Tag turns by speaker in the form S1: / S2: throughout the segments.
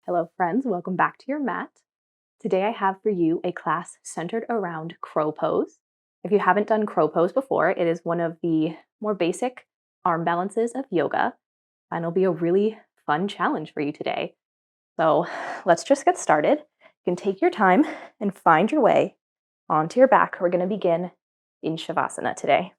S1: Hello, friends. Welcome back to your mat. Today, I have for you a class centered around crow pose. If you haven't done crow pose before, it is one of the more basic arm balances of yoga, and it'll be a really fun challenge for you today. So, let's just get started. You can take your time and find your way onto your back. We're going to begin in Shavasana today.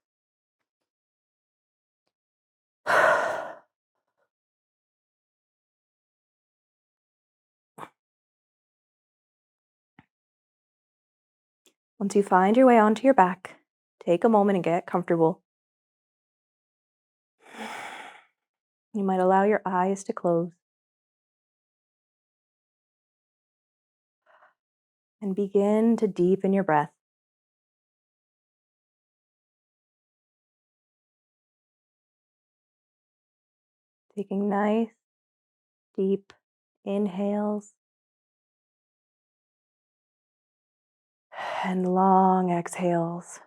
S1: Once you find your way onto your back, take a moment and get comfortable. You might allow your eyes to close and begin to deepen your breath. Taking nice, deep inhales and long exhales.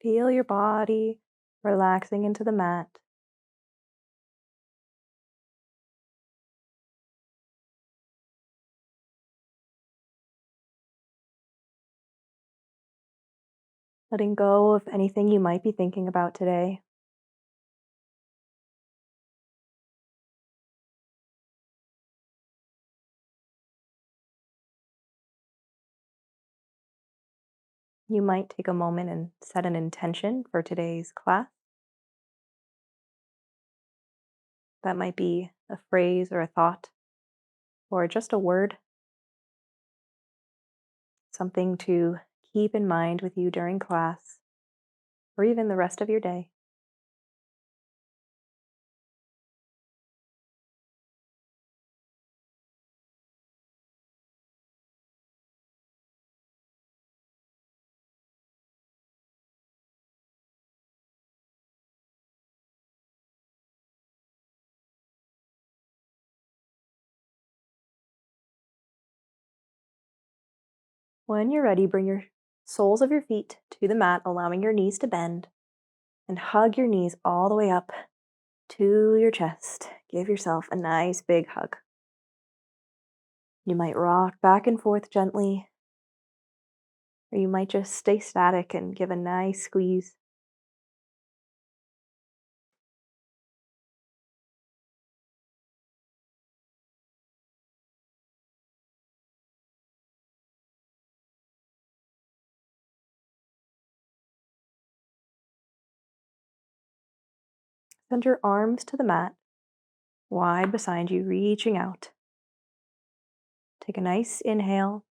S1: Feel your body relaxing into the mat. Letting go of anything you might be thinking about today. You might take a moment and set an intention for today's class. That might be a phrase or a thought or just a word, something to keep in mind with you during class or even the rest of your day. When you're ready, bring your soles of your feet to the mat, allowing your knees to bend, and hug your knees all the way up to your chest. Give yourself a nice big hug. You might rock back and forth gently, or you might just stay static and give a nice squeeze. Send your arms to the mat, wide beside you, reaching out. Take a nice inhale.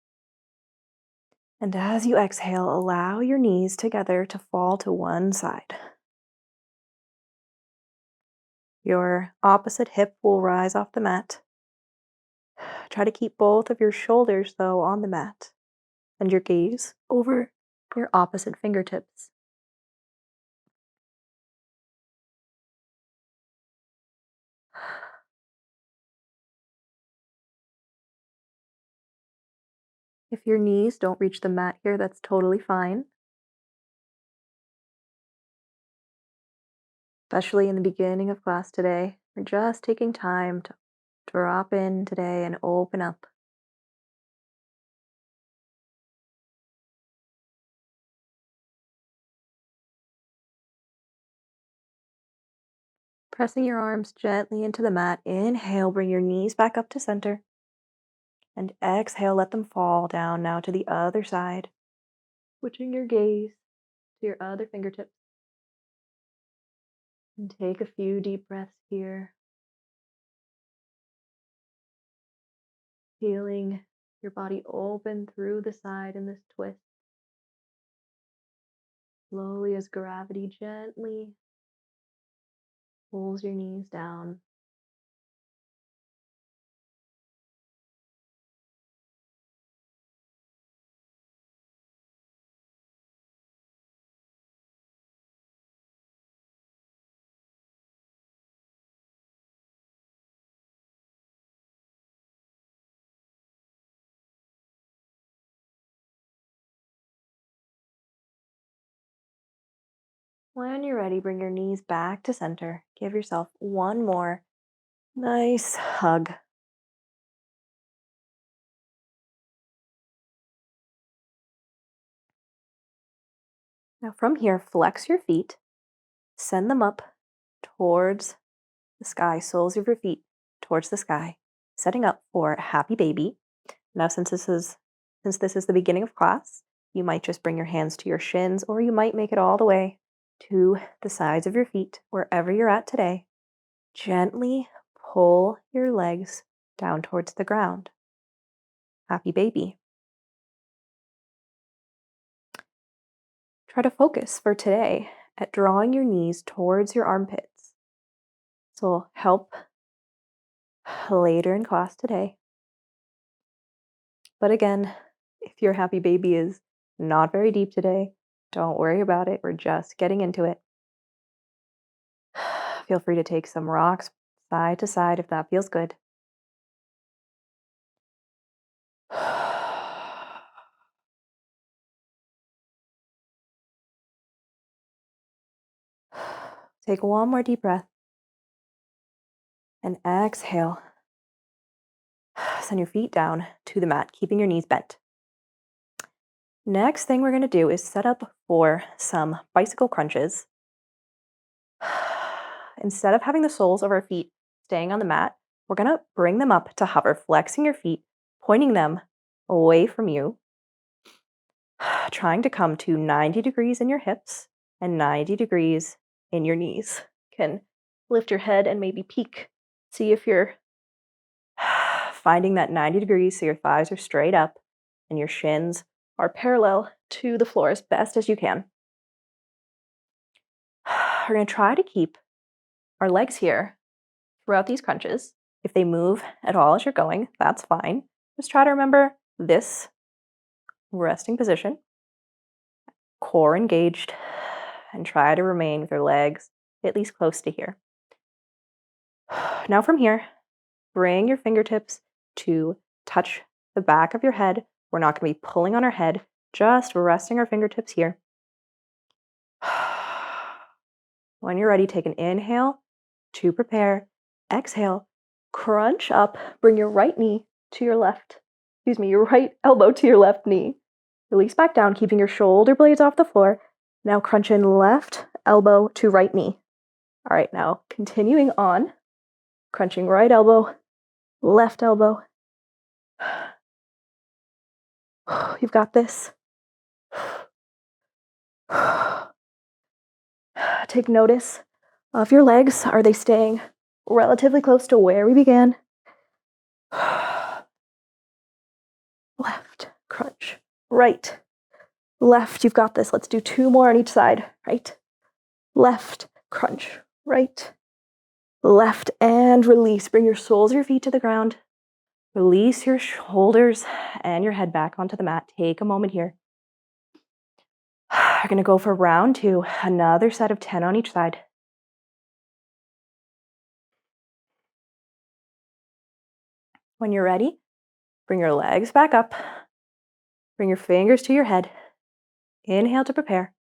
S1: And as you exhale, allow your knees together to fall to one side. Your opposite hip will rise off the mat. Try to keep both of your shoulders, though, on the mat and your gaze over your opposite fingertips. If your knees don't reach the mat here, that's totally fine. Especially in the beginning of class today. We're just taking time to drop in today and open up. Pressing your arms gently into the mat. Inhale, bring your knees back up to center. And exhale, let them fall down now to the other side. Switching your gaze to your other fingertips. And take a few deep breaths here. Feeling your body open through the side in this twist. Slowly as gravity gently pulls your knees down. When you're ready, bring your knees back to center. Give yourself one more nice hug. Now from here, flex your feet, send them up towards the sky, soles of your feet towards the sky, setting up for happy baby. Now since this is the beginning of class, you might just bring your hands to your shins, or you might make it all the way to the sides of your feet, wherever you're at today. Gently pull your legs down towards the ground. Happy baby. Try to focus for today at drawing your knees towards your armpits. This will help later in class today. But again, if your happy baby is not very deep today, don't worry about it. We're just getting into it. Feel free to take some rocks side to side if that feels good. Take one more deep breath and exhale. Send your feet down to the mat, keeping your knees bent. Next thing we're going to do is set up for some bicycle crunches. Instead of having the soles of our feet staying on the mat, we're going to bring them up to hover, flexing your feet, pointing them away from you, trying to come to 90 degrees in your hips and 90 degrees in your knees. You can lift your head and maybe peek. See if you're finding that 90 degrees so your thighs are straight up and your shins are parallel to the floor as best as you can. We're going to try to keep our legs here throughout these crunches. If they move at all as you're going, that's fine. Just try to remember this resting position, core engaged, and try to remain with your legs at least close to here. Now from here, bring your fingertips to touch the back of your head. We're not going to be pulling on our head, just resting our fingertips here. When you're ready, take an inhale to prepare. Exhale, crunch up, bring your right knee to your your right elbow to your left knee. Release back down, keeping your shoulder blades off the floor. Now crunch in left elbow to right knee. All right, now continuing on, crunching right elbow, left elbow. You've got this. Take notice of your legs. Are they staying relatively close to where we began? Left, crunch, right, left. You've got this. Let's do two more on each side. Right, left, crunch, right, left, and release. Bring your soles of your feet to the ground. Release your shoulders and your head back onto the mat. Take a moment here. We're going to go for round two, another set of 10 on each side. When you're ready, bring your legs back up. Bring your fingers to your head. Inhale to prepare.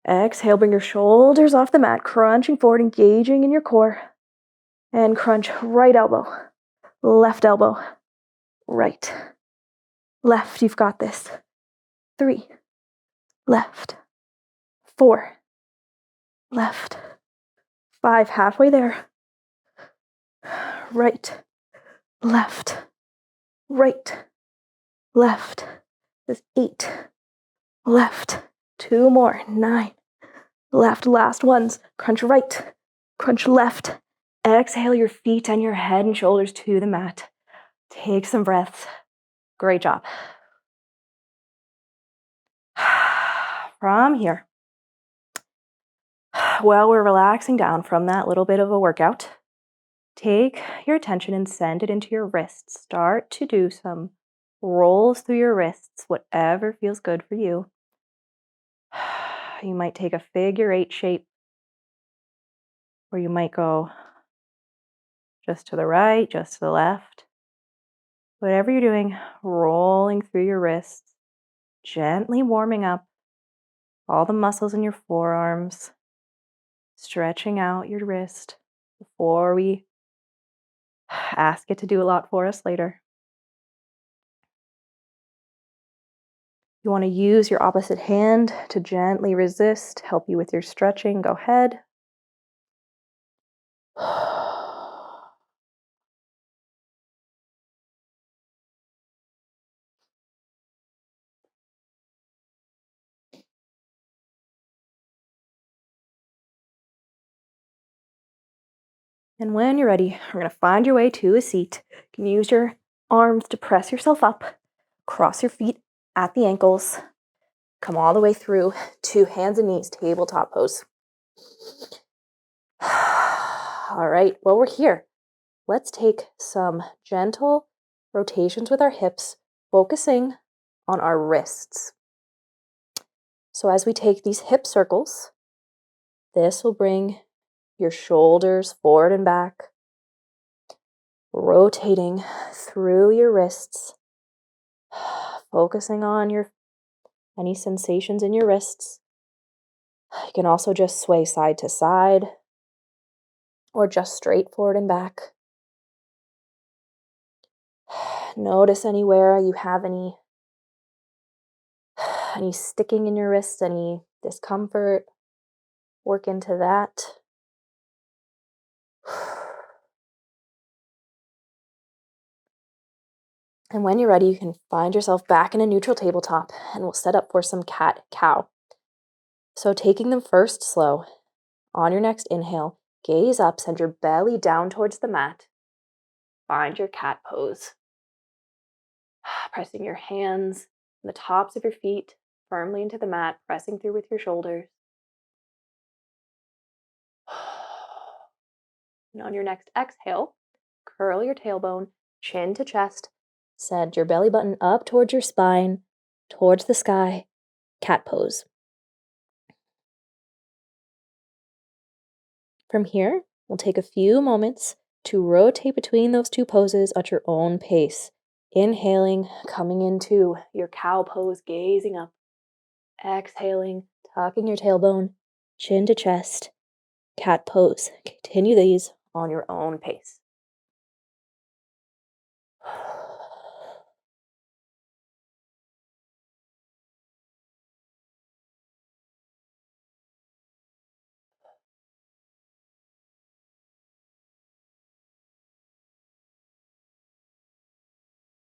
S1: Exhale, bring your shoulders off the mat, crunching forward, engaging in your core. And crunch right elbow, left elbow, right, left. You've got this. 3, left, 4, left, 5, halfway there. Right, left, right, left. There's 8, left, 2 more, 9, left, last ones. Crunch right, crunch left. Exhale your feet and your head and shoulders to the mat. Take some breaths. Great job. From here, while we're relaxing down from that little bit of a workout, take your attention and send it into your wrists. Start to do some rolls through your wrists, whatever feels good for you. You might take a figure 8 shape, or you might go just to the right, just to the left. Whatever you're doing, rolling through your wrists, gently warming up all the muscles in your forearms, stretching out your wrist before we ask it to do a lot for us later. You want to use your opposite hand to gently resist, help you with your stretching. Go ahead. And when you're ready, we're going to find your way to a seat. You can use your arms to press yourself up, cross your feet at the ankles, come all the way through to hands and knees, tabletop pose. All right, well, we're here. Let's take some gentle rotations with our hips, focusing on our wrists. So as we take these hip circles, this will bring your shoulders forward and back, rotating through your wrists, focusing on any sensations in your wrists. You can also just sway side to side or just straight forward and back. Notice anywhere you have any sticking in your wrists, any discomfort. Work into that. And when you're ready, you can find yourself back in a neutral tabletop, and we'll set up for some cat-cow. So taking them first slow. On your next inhale, gaze up, send your belly down towards the mat. Find your cat pose. Pressing your hands and the tops of your feet firmly into the mat, pressing through with your shoulders. And on your next exhale, curl your tailbone, chin to chest, send your belly button up towards your spine, towards the sky, cat pose. From here, we'll take a few moments to rotate between those two poses at your own pace. Inhaling, coming into your cow pose, gazing up. Exhaling, tucking your tailbone, chin to chest, cat pose. Continue these on your own pace.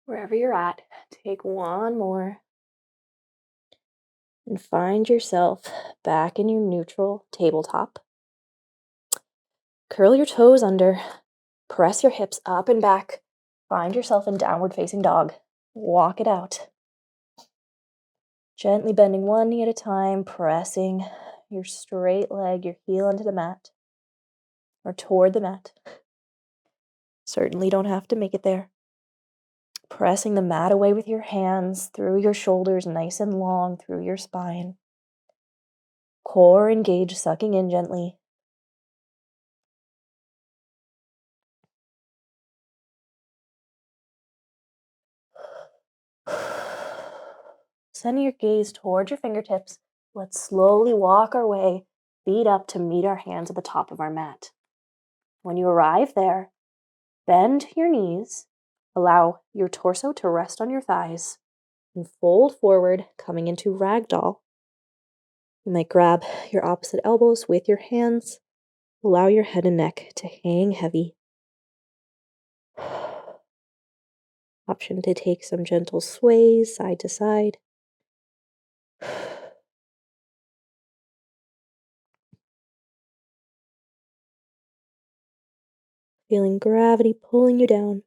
S1: Wherever you're at, take one more and find yourself back in your neutral tabletop. Curl your toes under, press your hips up and back, find yourself in downward facing dog. Walk it out. Gently bending one knee at a time, pressing your straight leg, your heel into the mat or toward the mat. Certainly don't have to make it there. Pressing the mat away with your hands through your shoulders, nice and long through your spine. Core engaged, sucking in gently. Sending your gaze towards your fingertips, let's slowly walk our way, feet up to meet our hands at the top of our mat. When you arrive there, bend your knees, allow your torso to rest on your thighs, and fold forward, coming into ragdoll. You might grab your opposite elbows with your hands, allow your head and neck to hang heavy. Option to take some gentle sways side to side. Feeling gravity pulling you down.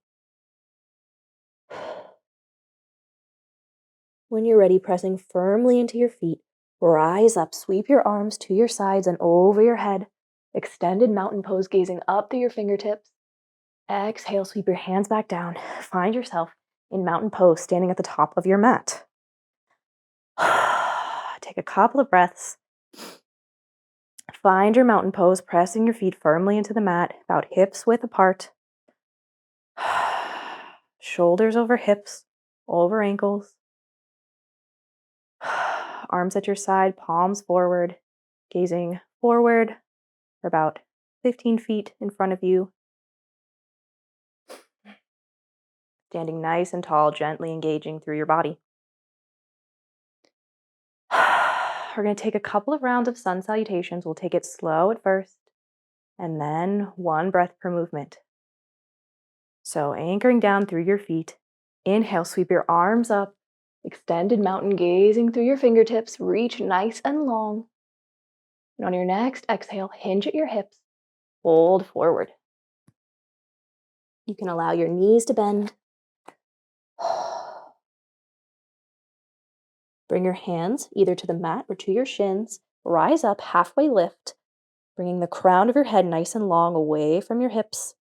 S1: When you're ready, pressing firmly into your feet, rise up, sweep your arms to your sides and over your head. Extended mountain pose, gazing up through your fingertips. Exhale, sweep your hands back down. Find yourself in mountain pose, standing at the top of your mat. Take a couple of breaths. Find your mountain pose, pressing your feet firmly into the mat, about hips width apart. Shoulders over hips, over ankles. arms at your side, palms forward, gazing forward for about 15 feet in front of you. Standing nice and tall, gently engaging through your body. We're going to take a couple of rounds of sun salutations. We'll take it slow at first, and then one breath per movement. So anchoring down through your feet. Inhale, sweep your arms up. Extended mountain, gazing through your fingertips. Reach nice and long. And on your next exhale, hinge at your hips. Fold forward. You can allow your knees to bend. Bring your hands either to the mat or to your shins. Rise up, halfway lift, bringing the crown of your head nice and long away from your hips,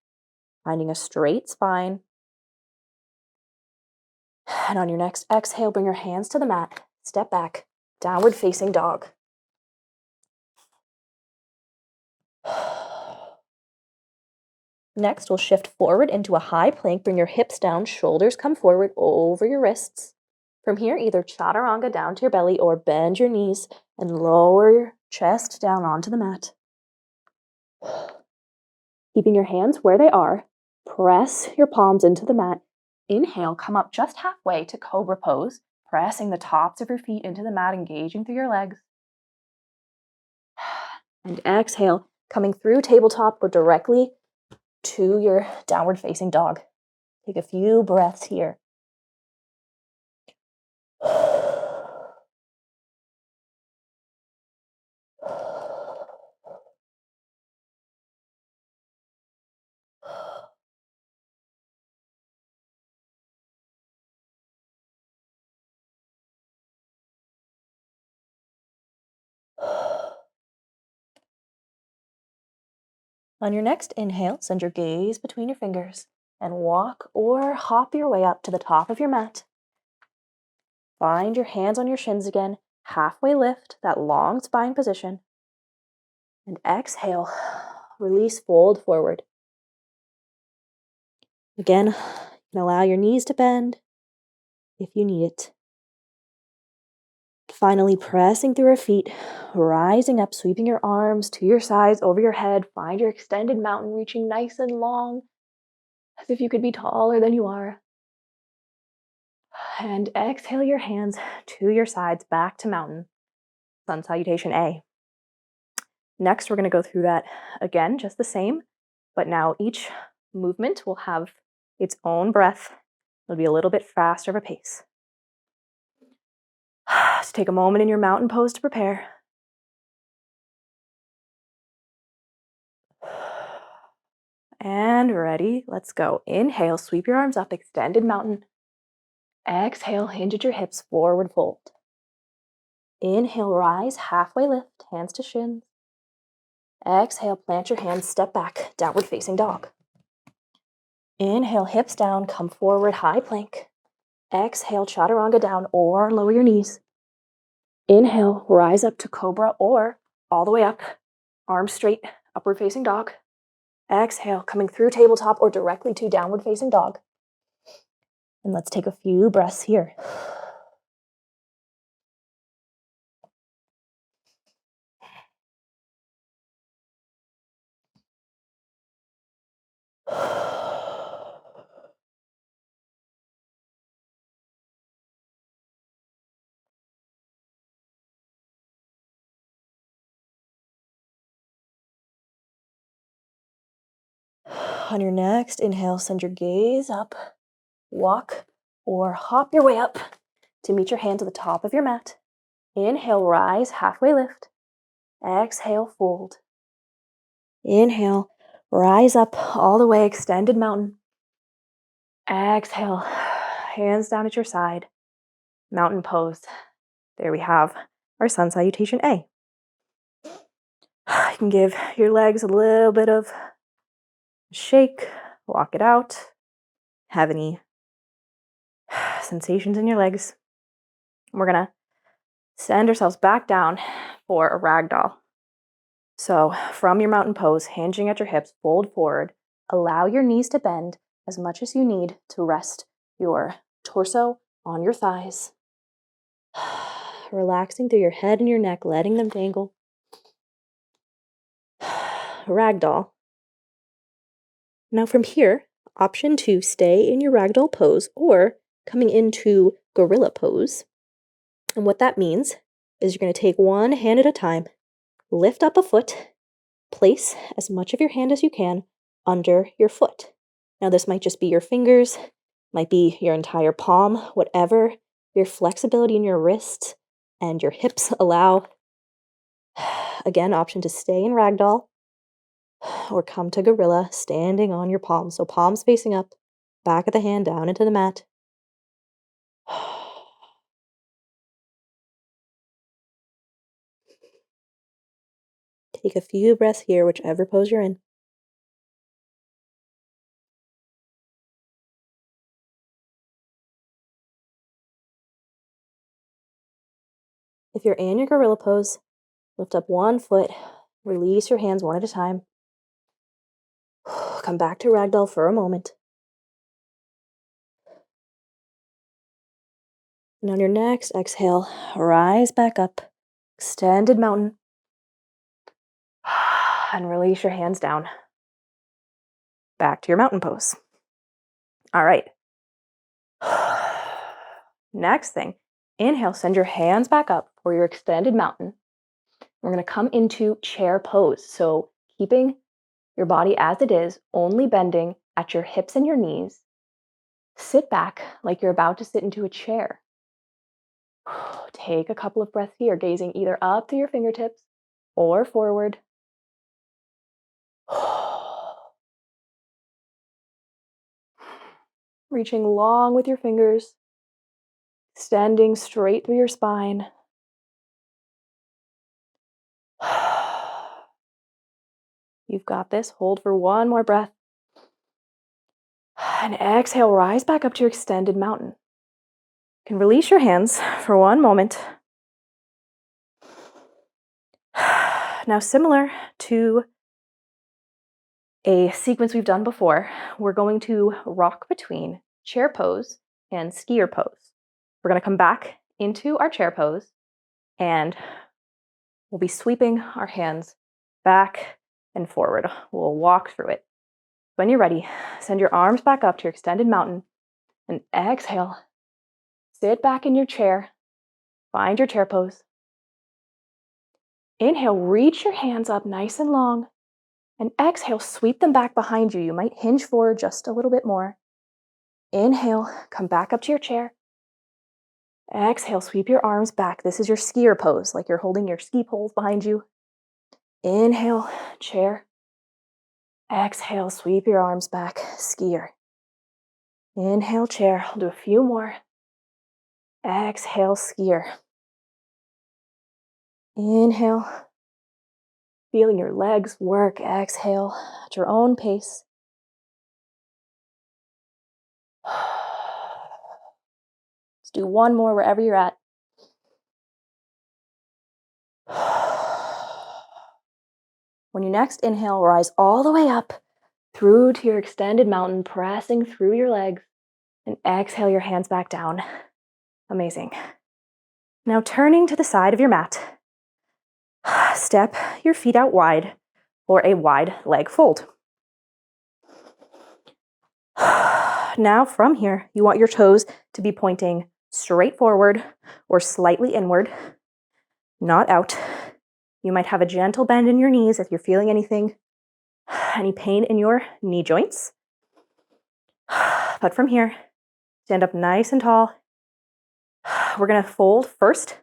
S1: finding a straight spine. And on your next exhale, bring your hands to the mat. Step back, downward facing dog. Next, we'll shift forward into a high plank. Bring your hips down, shoulders come forward over your wrists. From here, either chaturanga down to your belly or bend your knees and lower your chest down onto the mat. Keeping your hands where they are, press your palms into the mat. Inhale, come up just halfway to cobra pose, pressing the tops of your feet into the mat, engaging through your legs. And exhale, coming through tabletop or directly to your downward facing dog. Take a few breaths here. On your next inhale, send your gaze between your fingers and walk or hop your way up to the top of your mat. Find your hands on your shins again, halfway lift, that long spine position. And exhale, release, fold forward. Again, you can allow your knees to bend if you need it. Finally, pressing through your feet, rising up, sweeping your arms to your sides, over your head. Find your extended mountain, reaching nice and long, as if you could be taller than you are. And exhale your hands to your sides, back to mountain. Sun salutation A. Next, we're going to go through that again, just the same, but now each movement will have its own breath. It'll be a little bit faster of a pace. So take a moment in your mountain pose to prepare. And ready, let's go. Inhale, sweep your arms up, extended mountain. Exhale, hinge at your hips, forward fold. Inhale, rise, halfway lift, hands to shins. Exhale, plant your hands, step back, downward facing dog. Inhale, hips down, come forward, high plank. Exhale, chaturanga down or lower your knees. Inhale, rise up to cobra or all the way up, arms straight, upward facing dog. Exhale, coming through tabletop or directly to downward facing dog. And let's take a few breaths here. On your next inhale, send your gaze up, walk or hop your way up to meet your hands at the top of your mat. Inhale, rise, halfway lift. Exhale, fold. Inhale, rise up all the way, extended mountain. Exhale, hands down at your side, mountain pose. There we have our sun salutation A. You can give your legs a little bit of a shake, walk it out. Have any sensations in your legs. We're gonna send ourselves back down for a ragdoll. So from your mountain pose, hinging at your hips, fold forward. Allow your knees to bend as much as you need to rest your torso on your thighs. relaxing through your head and your neck, letting them dangle. Ragdoll. Now from here, option 2, stay in your ragdoll pose or coming into gorilla pose. And what that means is you're going to take one hand at a time, lift up a foot, place as much of your hand as you can under your foot. Now this might just be your fingers, might be your entire palm, whatever your flexibility in your wrists and your hips allow. Again, option to stay in ragdoll or come to gorilla, standing on your palms. So palms facing up, back of the hand down into the mat. Take a few breaths here, whichever pose you're in. If you're in your gorilla pose, lift up one foot, release your hands one at a time. Come back to ragdoll for a moment. And on your next exhale, rise back up, extended mountain, and release your hands down. Back to your mountain pose. All right. Next thing, inhale, send your hands back up for your extended mountain. We're going to come into chair pose. So keeping your body as it is, only bending at your hips and your knees. Sit back like you're about to sit into a chair. Take a couple of breaths here, gazing either up through your fingertips or forward. Reaching long with your fingers, extending straight through your spine. You've got this. Hold for one more breath. And exhale, rise back up to your extended mountain. You can release your hands for one moment. Now, similar to a sequence we've done before, we're going to rock between chair pose and skier pose. We're going to come back into our chair pose and we'll be sweeping our hands back and forward. We'll walk through it. When you're ready, send your arms back up to your extended mountain and exhale. Sit back in your chair. Find your chair pose. Inhale, reach your hands up nice and long. And exhale, sweep them back behind you. You might hinge forward just a little bit more. Inhale, come back up to your chair. Exhale, sweep your arms back. This is your skier pose, like you're holding your ski poles behind you. Inhale, chair. Exhale, sweep your arms back, skier. Inhale, chair. I'll do a few more. Exhale, skier. Inhale. Feeling your legs work. Exhale at your own pace. Let's do one more wherever you're at. When you next inhale, rise all the way up through to your extended mountain, pressing through your legs, and exhale your hands back down. Amazing. Now turning to the side of your mat, step your feet out wide for a wide leg fold. Now from here, you want your toes to be pointing straight forward or slightly inward, not out. You might have a gentle bend in your knees if you're feeling anything, any pain in your knee joints. But from here, stand up nice and tall. We're going to fold first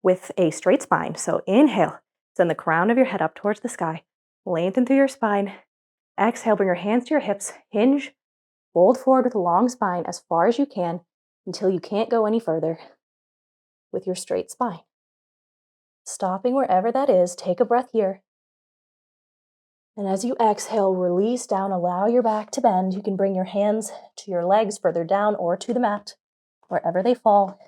S1: with a straight spine. So inhale, send the crown of your head up towards the sky. Lengthen through your spine. Exhale, bring your hands to your hips. Hinge, fold forward with a long spine as far as you can until you can't go any further with your straight spine. Stopping wherever that is, take a breath here. And as you exhale, release down, allow your back to bend. You can bring your hands to your legs further down or to the mat, wherever they fall.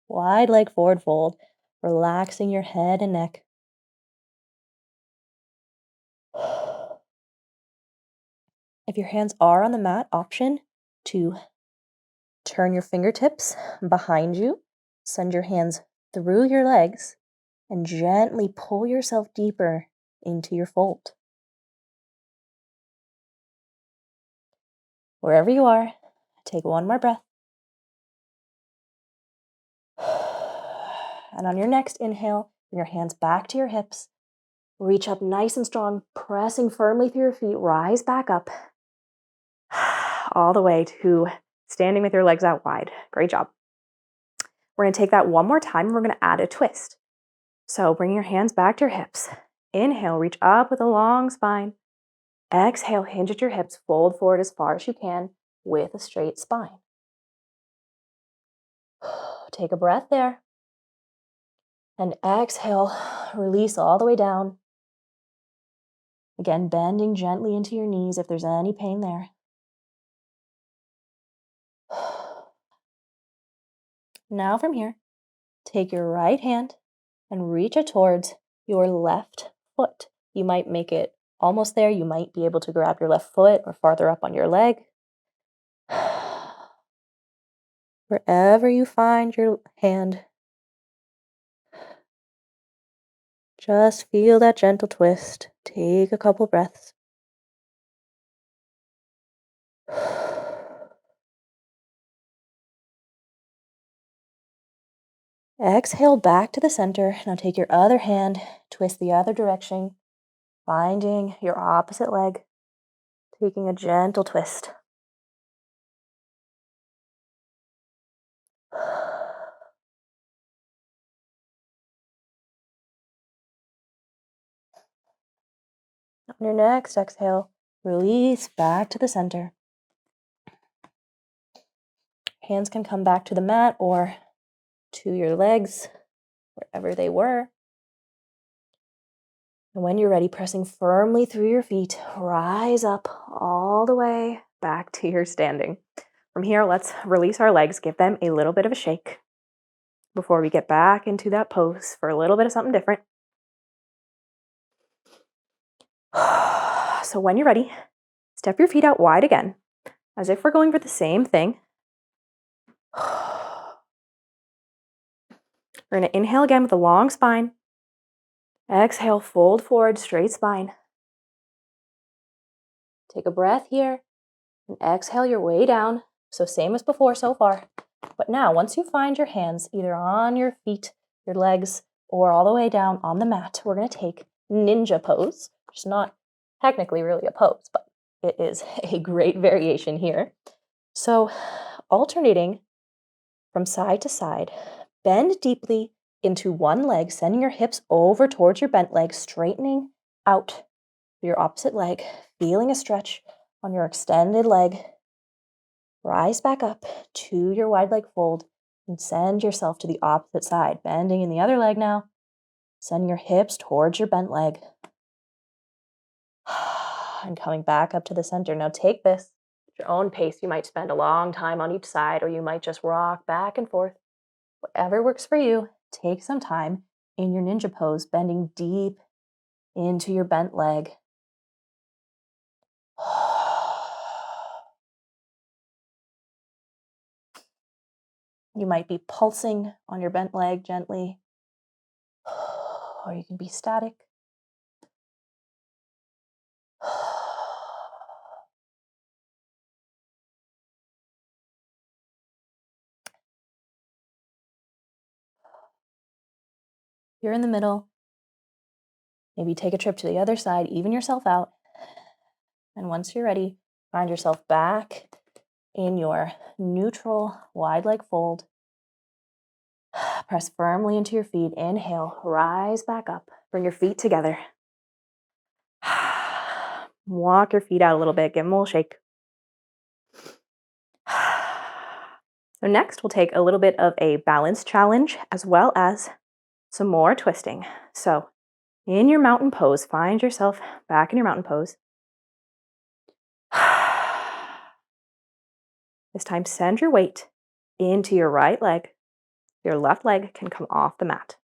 S1: Wide leg forward fold, relaxing your head and neck. If your hands are on the mat, option 2, Turn your fingertips behind you. Send your hands through your legs and gently pull yourself deeper into your fold. Wherever you are, take one more breath. And on your next inhale, bring your hands back to your hips. Reach up nice and strong, pressing firmly through your feet. Rise back up all the way to standing with your legs out wide. Great job. We're going to take that one more time and we're going to add a twist. So bring your hands back to your hips. Inhale, reach up with a long spine. Exhale, hinge at your hips, fold forward as far as you can with a straight spine. Take a breath there. And exhale, release all the way down. Again, bending gently into your knees if there's any pain there. Now from here, take your right hand and reach it towards your left foot. You might make it almost there. You might be able to grab your left foot or farther up on your leg. Wherever you find your hand, just feel that gentle twist. Take a couple breaths. Exhale back to the center. Now take your other hand, twist the other direction, finding your opposite leg, taking a gentle twist. On your next exhale, release back to the center. Hands can come back to the mat or to your legs, wherever they were. And when you're ready, pressing firmly through your feet, rise up all the way back to your standing. From here, let's release our legs, give them a little bit of a shake before we get back into that pose for a little bit of something different. So when you're ready, step your feet out wide again, as if we're going for the same thing. We're going to inhale again with a long spine. Exhale, fold forward, straight spine. Take a breath here and exhale your way down. So same as before so far. But now, once you find your hands either on your feet, your legs, or all the way down on the mat, we're going to take ninja pose, which is not technically really a pose, but it is a great variation here. So alternating from side to side, bend deeply into one leg, sending your hips over towards your bent leg, straightening out your opposite leg, feeling a stretch on your extended leg. Rise back up to your wide leg fold and send yourself to the opposite side, bending in the other leg now. Sending your hips towards your bent leg. And coming back up to the center. Now take this at your own pace. You might spend a long time on each side, or you might just rock back and forth. Whatever works for you, take some time in your ninja pose, bending deep into your bent leg. You might be pulsing on your bent leg gently, or you can be static. You're in the middle. Maybe take a trip to the other side, even yourself out. And once you're ready, find yourself back in your neutral wide leg fold. Press firmly into your feet. Inhale, rise back up. Bring your feet together. Walk your feet out a little bit. Give them a little shake. So next, we'll take a little bit of a balance challenge as well as some more twisting. So in your mountain pose, find yourself back in your mountain pose. This time, send your weight into your right leg. Your left leg can come off the mat.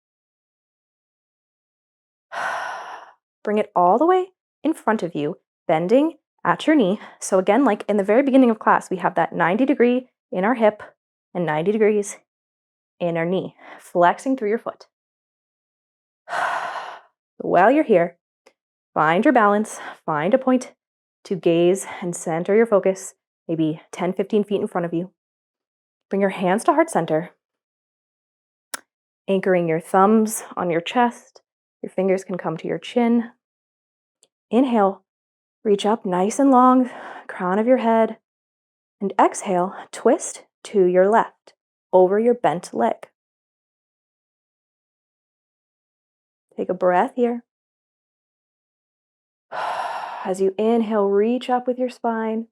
S1: Bring it all the way in front of you, bending at your knee. So again, like in the very beginning of class, we have that 90-degree in our hip and 90 degrees in our knee, flexing through your foot. While you're here, find your balance, find a point to gaze and center your focus, maybe 10, 15 feet in front of you. Bring your hands to heart center, anchoring your thumbs on your chest. Your fingers can come to your chin. Inhale, reach up nice and long, crown of your head. And exhale, twist to your left, over your bent leg. Take a breath here. As you inhale, reach up with your spine.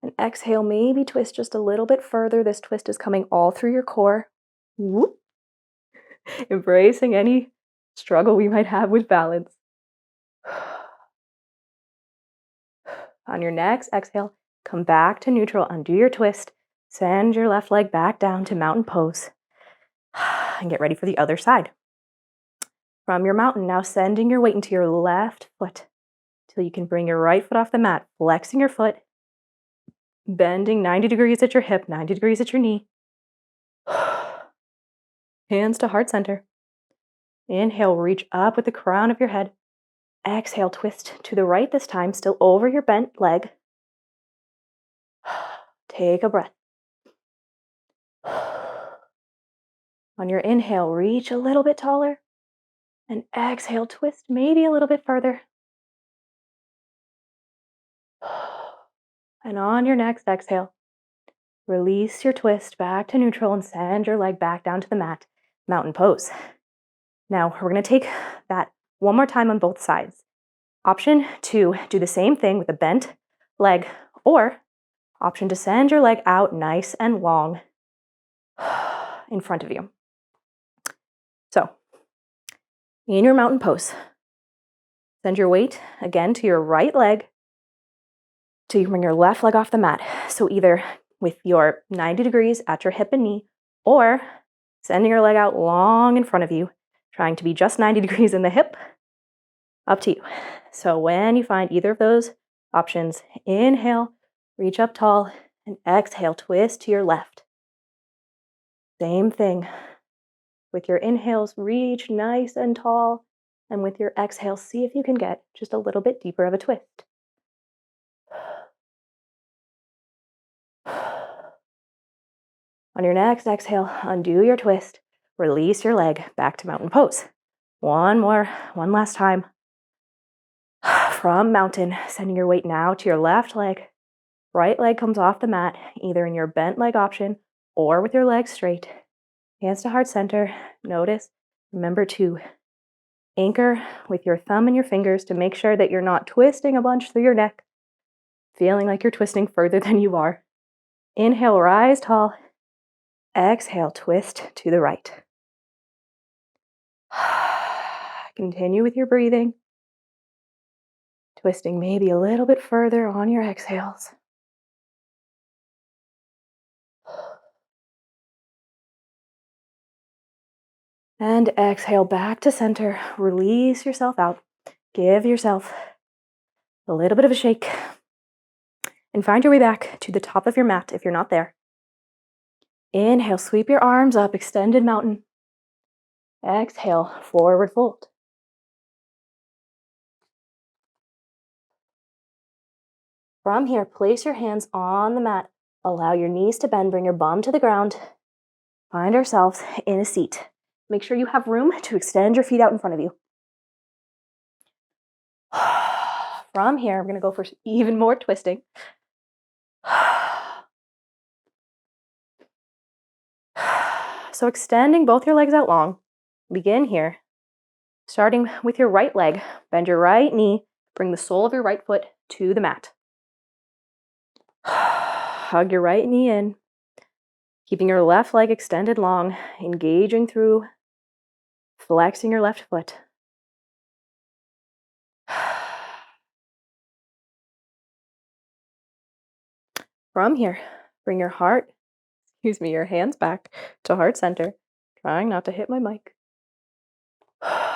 S1: And exhale, maybe twist just a little bit further. This twist is coming all through your core. Whoop. Embracing any struggle we might have with balance. On your next exhale, come back to neutral, undo your twist, send your left leg back down to mountain pose, and get ready for the other side. From your mountain, now sending your weight into your left foot till you can bring your right foot off the mat, flexing your foot, bending 90 degrees at your hip, 90 degrees at your knee. Hands to heart center. Inhale, reach up with the crown of your head. Exhale, twist to the right this time, still over your bent leg. Take a breath. On your inhale, reach a little bit taller. And exhale, twist maybe a little bit further. And on your next exhale, release your twist back to neutral and send your leg back down to the mat, mountain pose. Now, we're going to take that one more time on both sides. Option to do the same thing with a bent leg, or option to send your leg out nice and long in front of you. So, in your mountain pose, send your weight again to your right leg till you bring your left leg off the mat. So either with your 90 degrees at your hip and knee, or sending your leg out long in front of you, trying to be just 90 degrees in the hip. Up to you. So when you find either of those options, inhale, reach up tall, and exhale, twist to your left. Same thing. With your inhales, reach nice and tall, and with your exhale, see if you can get just a little bit deeper of a twist. On your next exhale, undo your twist, release your leg back to mountain pose. One last time. From mountain, sending your weight now to your left leg. Right leg comes off the mat, either in your bent leg option or with your legs straight. Hands to heart center. Notice, remember to anchor with your thumb and your fingers to make sure that you're not twisting a bunch through your neck, feeling like you're twisting further than you are. Inhale, rise tall. Exhale, twist to the right. Continue with your breathing. Twisting maybe a little bit further on your exhales. And exhale back to center. Release yourself out. Give yourself a little bit of a shake. And find your way back to the top of your mat if you're not there. Inhale, sweep your arms up, extended mountain. Exhale, forward fold. From here, place your hands on the mat. Allow your knees to bend, bring your bum to the ground. Find ourselves in a seat. Make sure you have room to extend your feet out in front of you. From here, we're going to go for even more twisting. So extending both your legs out long. Begin here. Starting with your right leg. Bend your right knee. Bring the sole of your right foot to the mat. Hug your right knee in. Keeping your left leg extended long. Engaging through. Flexing your left foot. From here, bring your hands back to heart center. Trying not to hit my mic.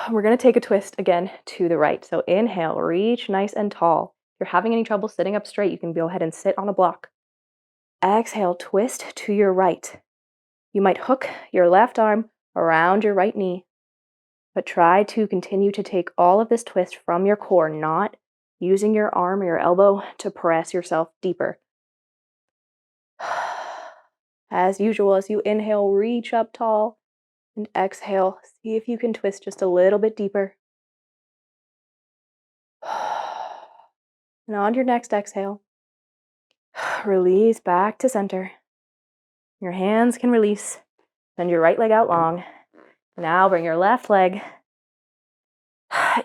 S1: We're going to take a twist again to the right. So inhale, reach nice and tall. If you're having any trouble sitting up straight, you can go ahead and sit on a block. Exhale, twist to your right. You might hook your left arm around your right knee, but try to continue to take all of this twist from your core, not using your arm or your elbow to press yourself deeper. As usual, as you inhale, reach up tall, and exhale, see if you can twist just a little bit deeper. And on your next exhale, release back to center. Your hands can release. Send your right leg out long. Now bring your left leg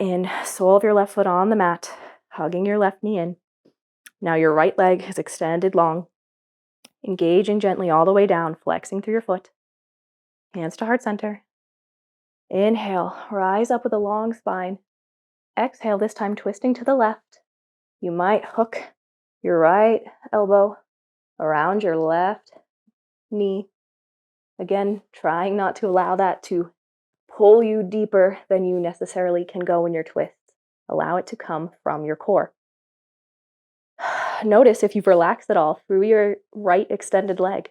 S1: in, sole of your left foot on the mat, hugging your left knee in. Now your right leg is extended long, engaging gently all the way down, flexing through your foot. Hands to heart center. Inhale, rise up with a long spine. Exhale, this time twisting to the left. You might hook your right elbow around your left knee. Again, trying not to allow that to pull you deeper than you necessarily can go in your twists. Allow it to come from your core. Notice if you've relaxed at all through your right extended leg.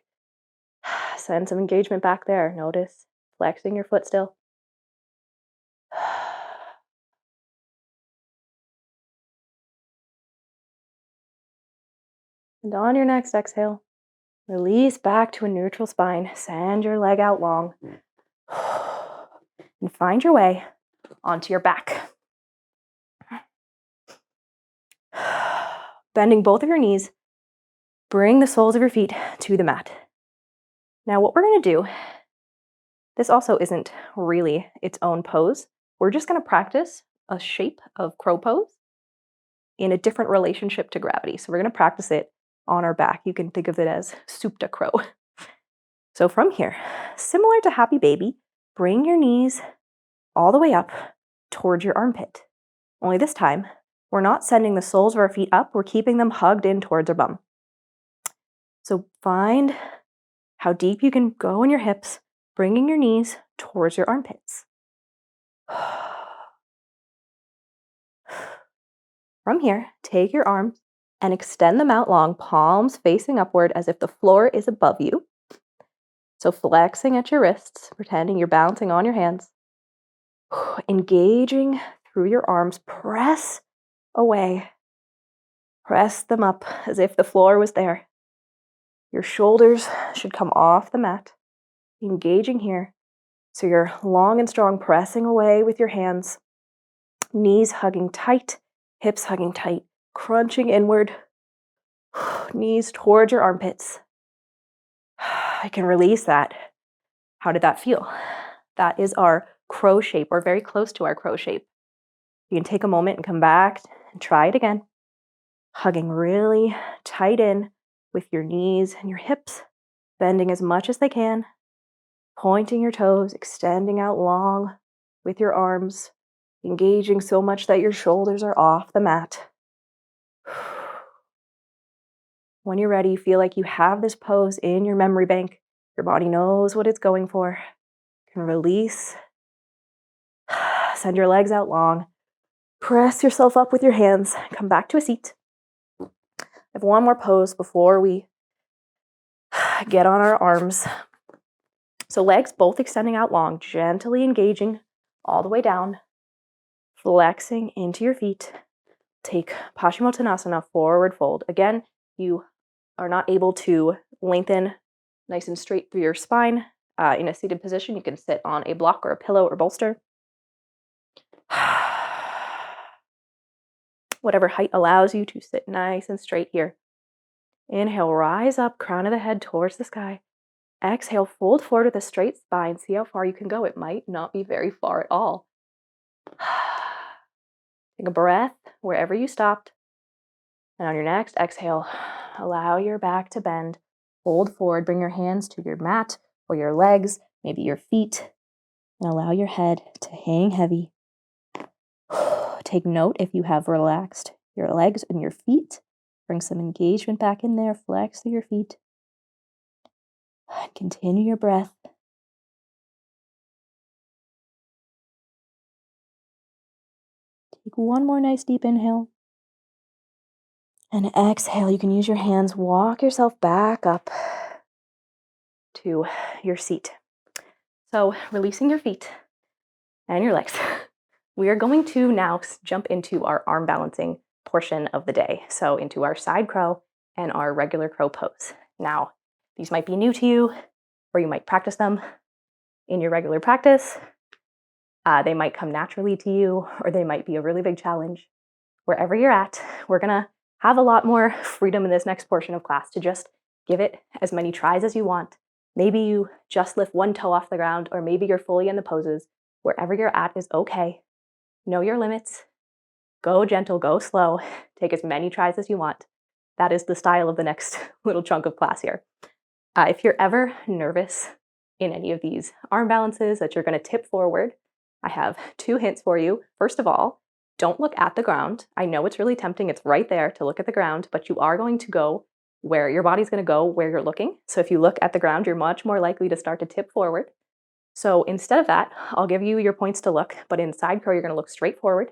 S1: Send some engagement back there. Notice flexing your foot still. And on your next exhale, release back to a neutral spine. Send your leg out long. And find your way onto your back. Bending both of your knees, bring the soles of your feet to the mat. Now what we're going to do, this also isn't really its own pose. We're just going to practice a shape of crow pose in a different relationship to gravity. So we're going to practice it on our back. You can think of it as Supta crow. So from here, similar to happy baby, bring your knees all the way up towards your armpit. Only this time, we're not sending the soles of our feet up, we're keeping them hugged in towards our bum. So find how deep you can go in your hips, bringing your knees towards your armpits. From here, take your arms and extend them out long, palms facing upward as if the floor is above you. So flexing at your wrists, pretending you're balancing on your hands. Engaging through your arms, press away. Press them up as if the floor was there. Your shoulders should come off the mat. Engaging here. So you're long and strong, pressing away with your hands. Knees hugging tight, hips hugging tight, crunching inward. Knees towards your armpits. I can release that. How did that feel? That is our crow shape, or very close to our crow shape. You can take a moment and come back and try it again. Hugging really tight in with your knees and your hips, bending as much as they can, pointing your toes, extending out long with your arms, engaging so much that your shoulders are off the mat. When you're ready, feel like you have this pose in your memory bank. Your body knows what it's going for. You can release. Send your legs out long. Press yourself up with your hands. Come back to a seat. I have one more pose before we get on our arms. So legs both extending out long, gently engaging all the way down, flexing into your feet. Take Paschimottanasana, forward fold. Again, you are not able to lengthen nice and straight through your spine in a seated position. You can sit on a block or a pillow or bolster. Whatever height allows you to sit nice and straight here. Inhale, rise up, crown of the head towards the sky. Exhale, fold forward with a straight spine. See how far you can go. It might not be very far at all. Take a breath wherever you stopped. And on your next exhale, allow your back to bend. Fold forward, bring your hands to your mat or your legs, maybe your feet, and allow your head to hang heavy. Take note if you have relaxed your legs and your feet. Bring some engagement back in there, flex through your feet. Continue your breath. Take one more nice deep inhale. And exhale, you can use your hands, walk yourself back up to your seat. So releasing your feet and your legs. We are going to now jump into our arm balancing portion of the day. So into our side crow and our regular crow pose. Now, these might be new to you, or you might practice them in your regular practice. They might come naturally to you, or they might be a really big challenge. Wherever you're at, we're gonna have a lot more freedom in this next portion of class to just give it as many tries as you want. Maybe you just lift one toe off the ground, or maybe you're fully in the poses. Wherever you're at is okay. Know your limits. Go gentle, go slow. Take as many tries as you want. That is the style of the next little chunk of class here. If you're ever nervous in any of these arm balances that you're going to tip forward, I have 2 hints for you. First of all, don't look at the ground. I know it's really tempting. It's right there to look at the ground, but you are going to go where your body's going to go, where you're looking. So if you look at the ground, you're much more likely to start to tip forward. So instead of that, I'll give you your points to look, but in side crow, you're going to look straight forward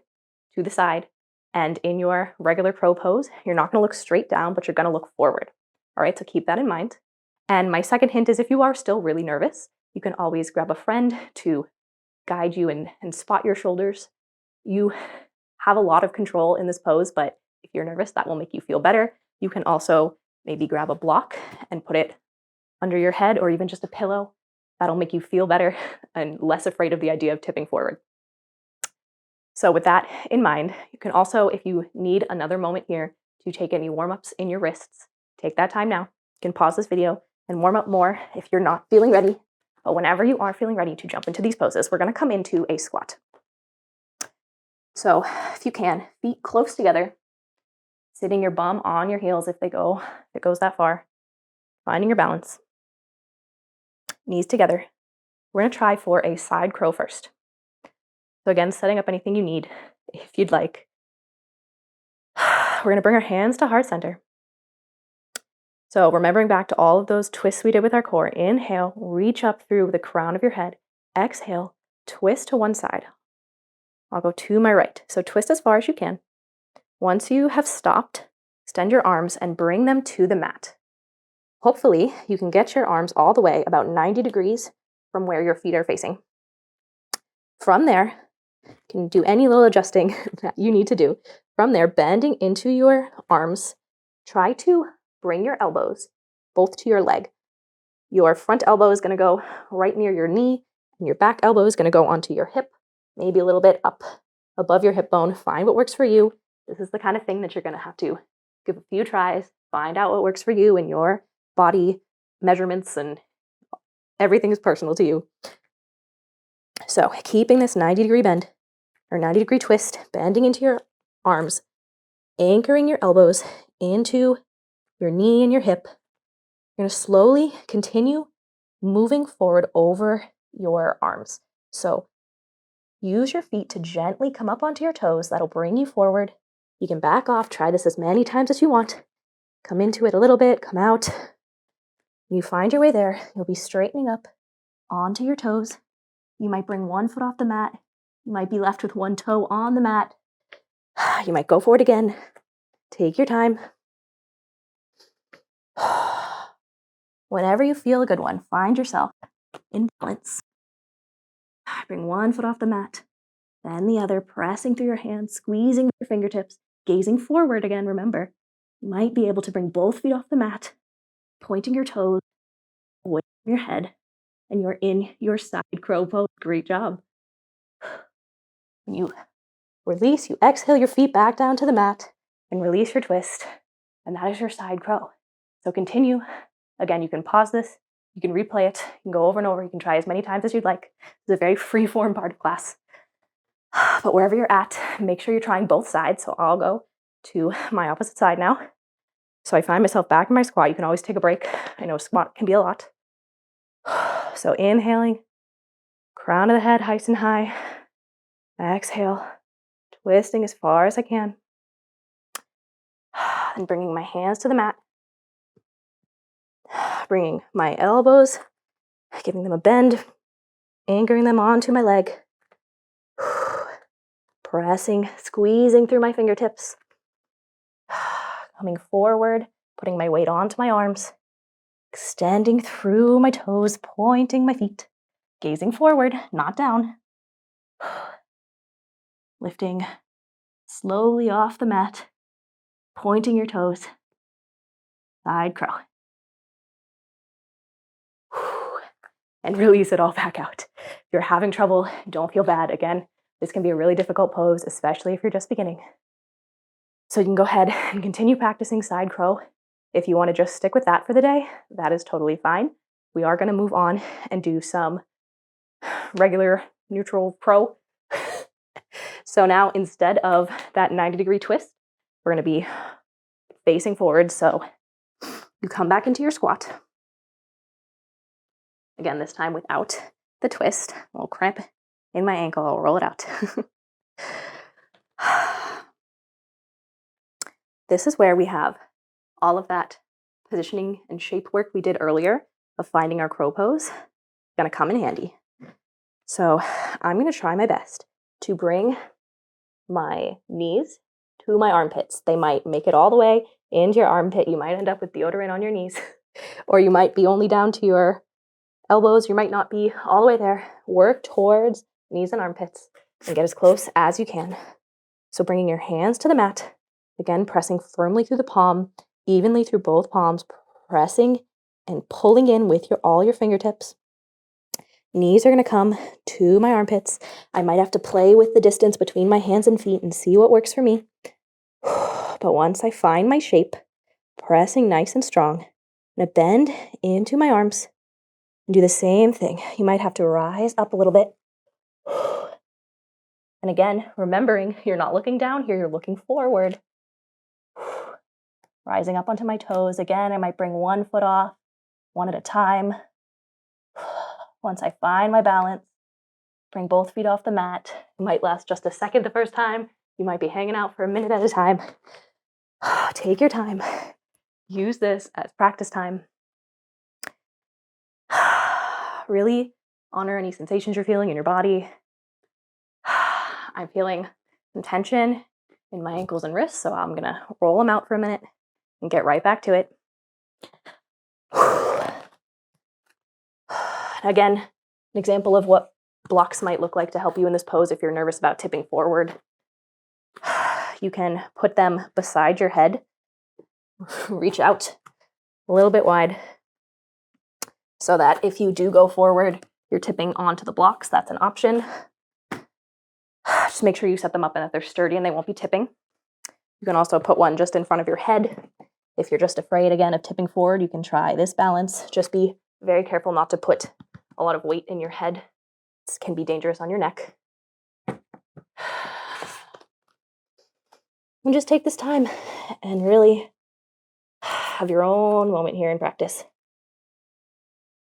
S1: to the side. And in your regular crow pose, you're not going to look straight down, but you're going to look forward. All right, so keep that in mind. And my second hint is if you are still really nervous, you can always grab a friend to guide you and spot your shoulders. You have a lot of control in this pose, but if you're nervous, that will make you feel better. You can also maybe grab a block and put it under your head, or even just a pillow. That'll make you feel better and less afraid of the idea of tipping forward. So with that in mind, you can also, if you need another moment here to take any warm-ups in your wrists, take that time now. You can pause this video and warm up more if you're not feeling ready. But whenever you are feeling ready to jump into these poses, we're going to come into a squat. So if you can, feet close together, sitting your bum on your heels if it goes that far, finding your balance. Knees together. We're going to try for a side crow first. So again, setting up anything you need if you'd like. We're going to bring our hands to heart center. So remembering back to all of those twists we did with our core. Inhale, reach up through the crown of your head. Exhale, twist to one side. I'll go to my right. So twist as far as you can. Once you have stopped, extend your arms and bring them to the mat. Hopefully, you can get your arms all the way about 90 degrees from where your feet are facing. From there, you can do any little adjusting that you need to do. From there, bending into your arms, try to bring your elbows both to your leg. Your front elbow is going to go right near your knee, and your back elbow is going to go onto your hip, maybe a little bit up above your hip bone. Find what works for you. This is the kind of thing that you're going to have to give a few tries, find out what works for you and your body measurements, and everything is personal to you. So keeping this 90-degree bend or 90-degree twist, bending into your arms, anchoring your elbows into your knee and your hip. You're going to slowly continue moving forward over your arms. So use your feet to gently come up onto your toes. That'll bring you forward. You can back off. Try this as many times as you want. Come into it a little bit, come out. When you find your way there, you'll be straightening up onto your toes. You might bring one foot off the mat. You might be left with one toe on the mat. You might go for it again. Take your time. Whenever you feel a good one, find yourself in balance. Bring one foot off the mat, then the other, pressing through your hands, squeezing your fingertips, gazing forward again, remember. You might be able to bring both feet off the mat, pointing your toes away from your head, and you're in your side crow pose. Great job. When you release, you exhale your feet back down to the mat and release your twist, and that is your side crow. So continue. Again, you can pause this, you can replay it, you can go over and over, you can try as many times as you'd like. It's a very free-form part of class. But wherever you're at, make sure you're trying both sides. So I'll go to my opposite side now. So I find myself back in my squat. You can always take a break. I know squat can be a lot. So inhaling, crown of the head nice and high. Exhale, twisting as far as I can. And bringing my hands to the mat. Bringing my elbows, giving them a bend, anchoring them onto my leg. Pressing, squeezing through my fingertips. coming forward, putting my weight onto my arms, extending through my toes, pointing my feet, gazing forward, not down. Lifting slowly off the mat, pointing your toes, side crow. And release it all back out. If you're having trouble, don't feel bad. Again, this can be a really difficult pose, especially if you're just beginning. So you can go ahead and continue practicing side crow. If you want to just stick with that for the day, that is totally fine. We are going to move on and do some regular neutral crow. So now instead of that 90-degree twist, we're going to be facing forward. So you come back into your squat. Again, this time without the twist. A little cramp in my ankle. I'll roll it out. This is where we have all of that positioning and shape work we did earlier of finding our crow pose. Gonna come in handy. So I'm gonna try my best to bring my knees to my armpits. They might make it all the way into your armpit. You might end up with deodorant on your knees, or you might be only down to your elbows. You might not be all the way there. Work towards knees and armpits and get as close as you can. So bringing your hands to the mat, again, pressing firmly through the palm, evenly through both palms, pressing and pulling in with all your fingertips. Knees are going to come to my armpits. I might have to play with the distance between my hands and feet and see what works for me. But once I find my shape, pressing nice and strong, I'm going to bend into my arms and do the same thing. You might have to rise up a little bit. And again, remembering you're not looking down here, you're looking forward. Rising up onto my toes. Again, I might bring one foot off, one at a time. Once I find my balance, bring both feet off the mat. It might last just a second the first time. You might be hanging out for a minute at a time. Take your time. Use this as practice time. Really honor any sensations you're feeling in your body. I'm feeling some tension in my ankles and wrists, so I'm going to roll them out for a minute and get right back to it. Again, an example of what blocks might look like to help you in this pose if you're nervous about tipping forward. You can put them beside your head. Reach out a little bit wide so that if you do go forward, you're tipping onto the blocks. That's an option. Just make sure you set them up and that they're sturdy and they won't be tipping. You can also put one just in front of your head. If you're just afraid, again, of tipping forward, you can try this balance. Just be very careful not to put a lot of weight in your head. This can be dangerous on your neck. And just take this time and really have your own moment here in practice.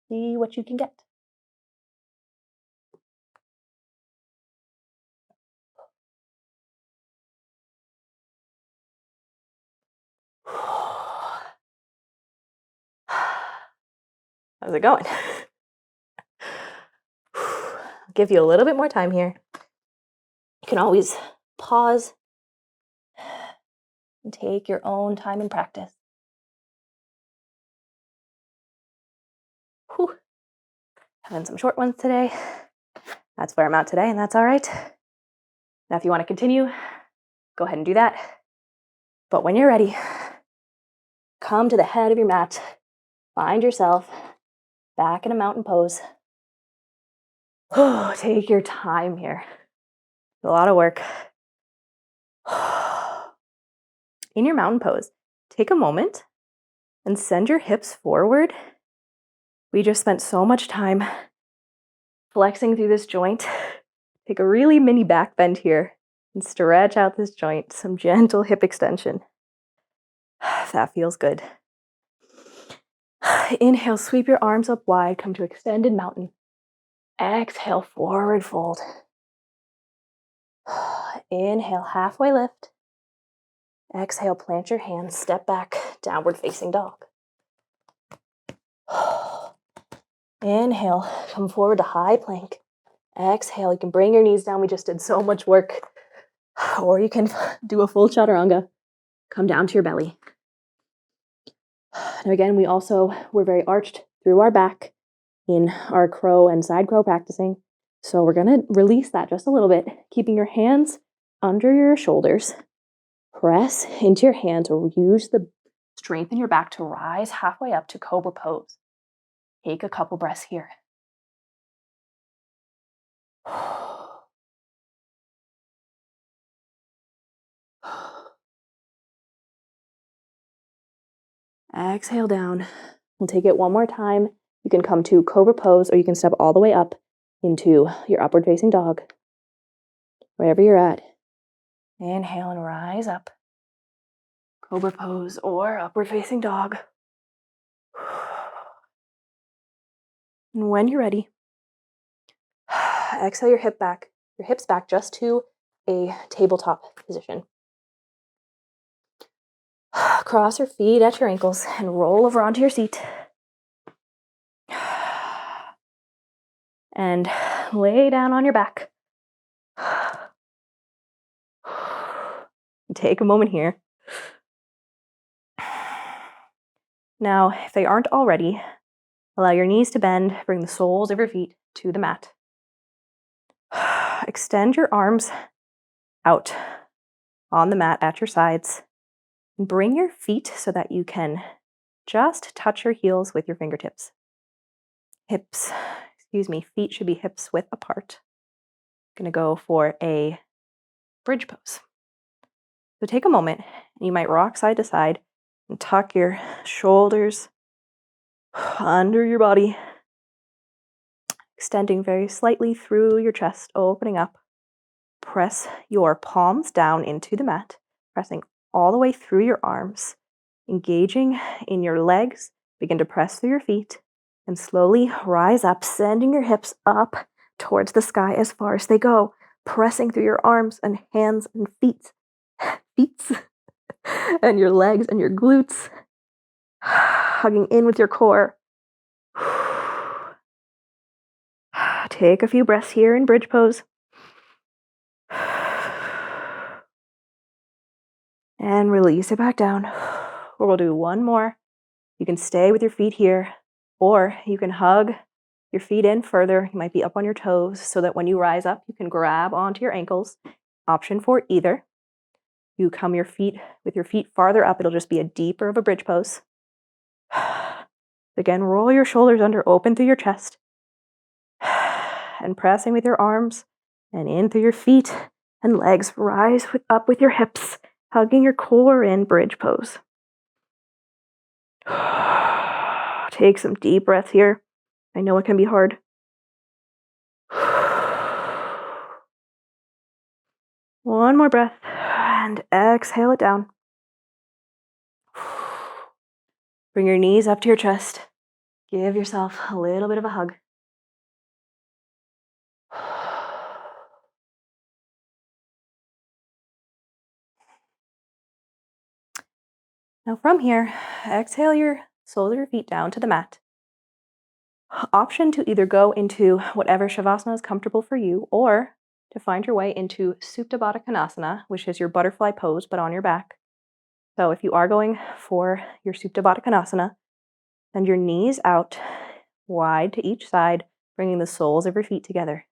S1: See what you can get. How's it going? I'll give you a little bit more time here. You can always pause and take your own time in practice. Whew. Having some short ones today. That's where I'm at today, and that's all right. Now, if you want to continue, go ahead and do that. But when you're ready, come to the head of your mat. Find yourself back in a mountain pose. Take your time here. A lot of work. In your mountain pose, take a moment and send your hips forward. We just spent so much time flexing through this joint. Take a really mini back bend here and stretch out this joint. Some gentle hip extension. That feels good. Inhale, sweep your arms up wide, come to extended mountain. Exhale, forward fold. Inhale, halfway lift. Exhale, plant your hands, step back, downward facing dog. Inhale, come forward to high plank. Exhale, you can bring your knees down. We just did so much work. Or you can do a full chaturanga. Come down to your belly. Now again, we also were very arched through our back in our crow and side crow practicing. So we're going to release that just a little bit, keeping your hands under your shoulders. Press into your hands or use the strength in your back to rise halfway up to cobra pose. Take a couple breaths here. Exhale down. We'll take it one more time. You can come to cobra pose or you can step all the way up into your upward facing dog. Wherever you're at. Inhale and rise up. Cobra pose or upward facing dog. And when you're ready, exhale your hips back just to a tabletop position. Cross your feet at your ankles and roll over onto your seat. And lay down on your back. Take a moment here. Now, if they aren't already, allow your knees to bend, bring the soles of your feet to the mat. Extend your arms out on the mat at your sides. And bring your feet so that you can just touch your heels with your fingertips. Feet should be hips width apart. Going to go for a bridge pose. So take a moment, and you might rock side to side and tuck your shoulders under your body, extending very slightly through your chest, opening up. Press your palms down into the mat, pressing all the way through your arms, engaging in your legs. Begin to press through your feet and slowly rise up, sending your hips up towards the sky as far as they go, pressing through your arms and hands and feet, and your legs and your glutes, hugging in with your core. Take a few breaths here in bridge pose. And release it back down. We'll do one more. You can stay with your feet here, or you can hug your feet in further. You might be up on your toes so that when you rise up, you can grab onto your ankles. Option for either. You come with your feet farther up, it'll just be a deeper of a bridge pose. Again, roll your shoulders under, open through your chest. And pressing with your arms and in through your feet and legs. Rise up with your hips, hugging your core in bridge pose. Take some deep breaths here. I know it can be hard. One more breath and exhale it down. Bring your knees up to your chest. Give yourself a little bit of a hug. Now from here, exhale your soles of your feet down to the mat. Option to either go into whatever Shavasana is comfortable for you, or to find your way into Supta Baddha Konasana, which is your butterfly pose, but on your back. So if you are going for your Supta Baddha Konasana, send your knees out wide to each side, bringing the soles of your feet together.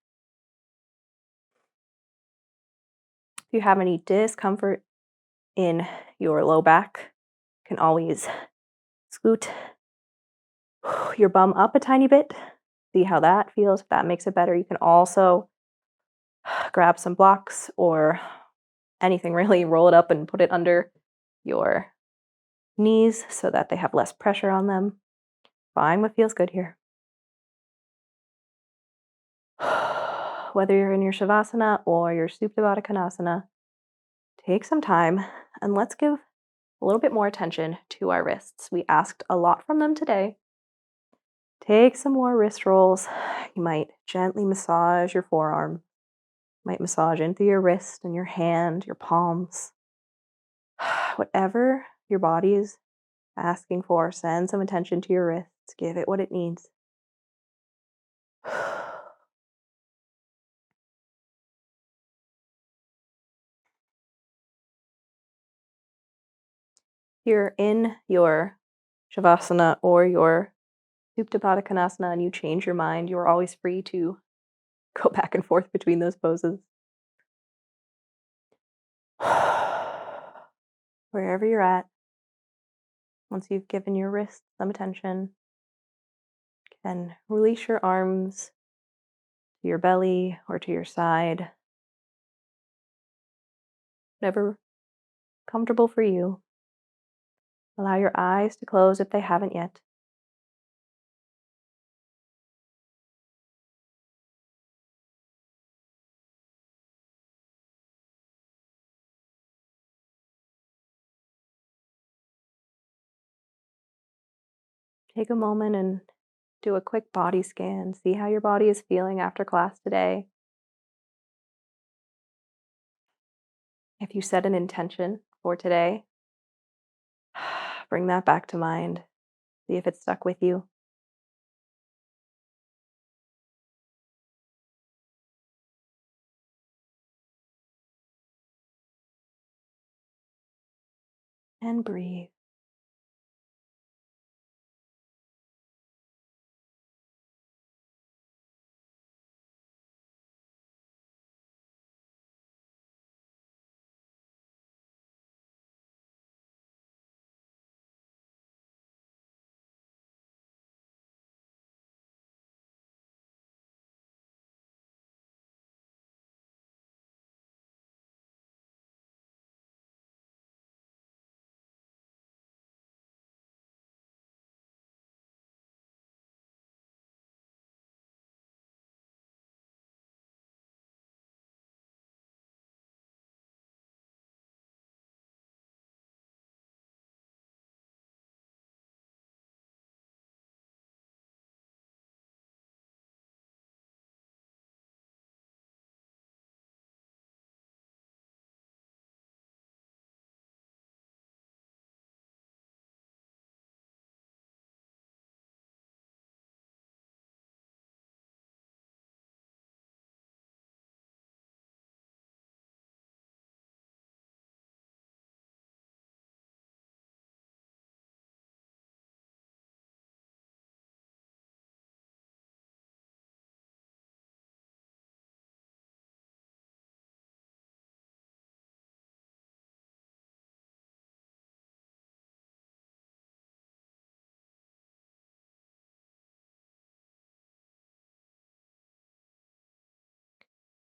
S1: If you have any discomfort in your low back, you can always scoot your bum up a tiny bit. See how that feels. If that makes it better, you can also grab some blocks or anything really, roll it up and put it under your knees so that they have less pressure on them. Find what feels good here. Whether you're in your Shavasana or your Supta Baddha Konasana, take some time and let's give a little bit more attention to our wrists. We asked a lot from them today. Take some more wrist rolls. You might gently massage your forearm. You might massage into your wrist and your hand, your palms. Whatever your body is asking for, send some attention to your wrists. Give it what it needs. You're in your Shavasana or your Supta Baddha Konasana and you change your mind, you're always free to go back and forth between those poses. Wherever you're at, once you've given your wrists some attention, and release your arms to your belly or to your side, whatever comfortable for you. Allow your eyes to close if they haven't yet. Take a moment and do a quick body scan. See how your body is feeling after class today. If you set an intention for today, bring that back to mind. See if it's stuck with you. And breathe.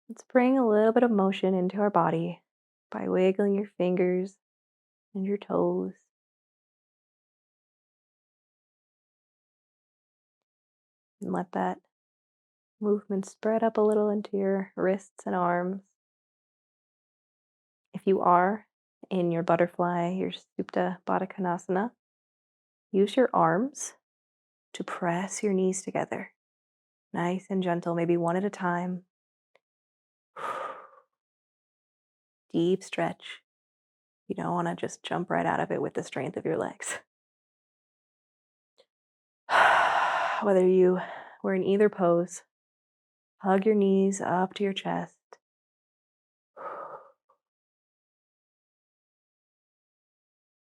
S1: Let's bring a little bit of motion into our body by wiggling your fingers and your toes. And let that movement spread up a little into your wrists and arms. If you are in your butterfly, your Supta Baddha Konasana, use your arms to press your knees together. Nice and gentle, maybe one at a time. Deep stretch. You don't want to just jump right out of it with the strength of your legs. Whether you were in either pose, hug your knees up to your chest.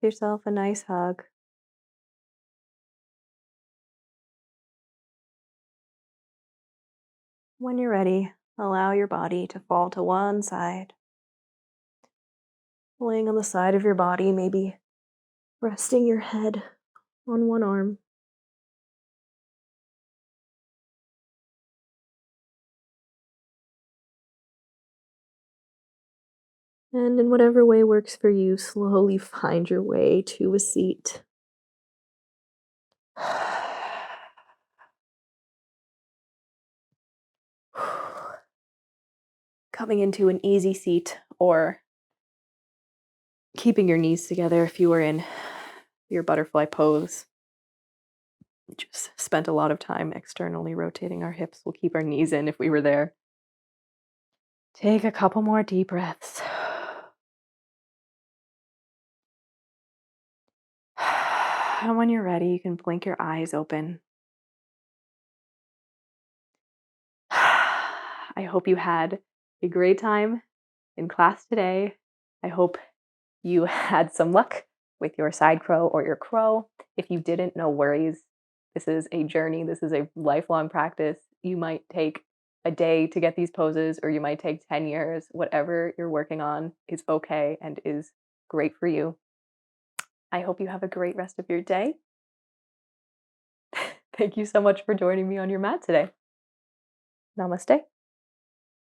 S1: Give yourself a nice hug. When you're ready, allow your body to fall to one side. Laying on the side of your body, maybe resting your head on one arm. And in whatever way works for you, slowly find your way to a seat. Coming into an easy seat or keeping your knees together if you were in your butterfly pose. Just spent a lot of time externally rotating our hips. We'll keep our knees in if we were there. Take a couple more deep breaths. And when you're ready, you can blink your eyes open. I hope you had a great time in class today. I hope you had some luck with your side crow or your crow. If you didn't, no worries. This is a journey, this is a lifelong practice. You might take a day to get these poses, or you might take 10 years. Whatever you're working on is okay and is great for you. I hope you have a great rest of your day. Thank you so much for joining me on your mat today. Namaste.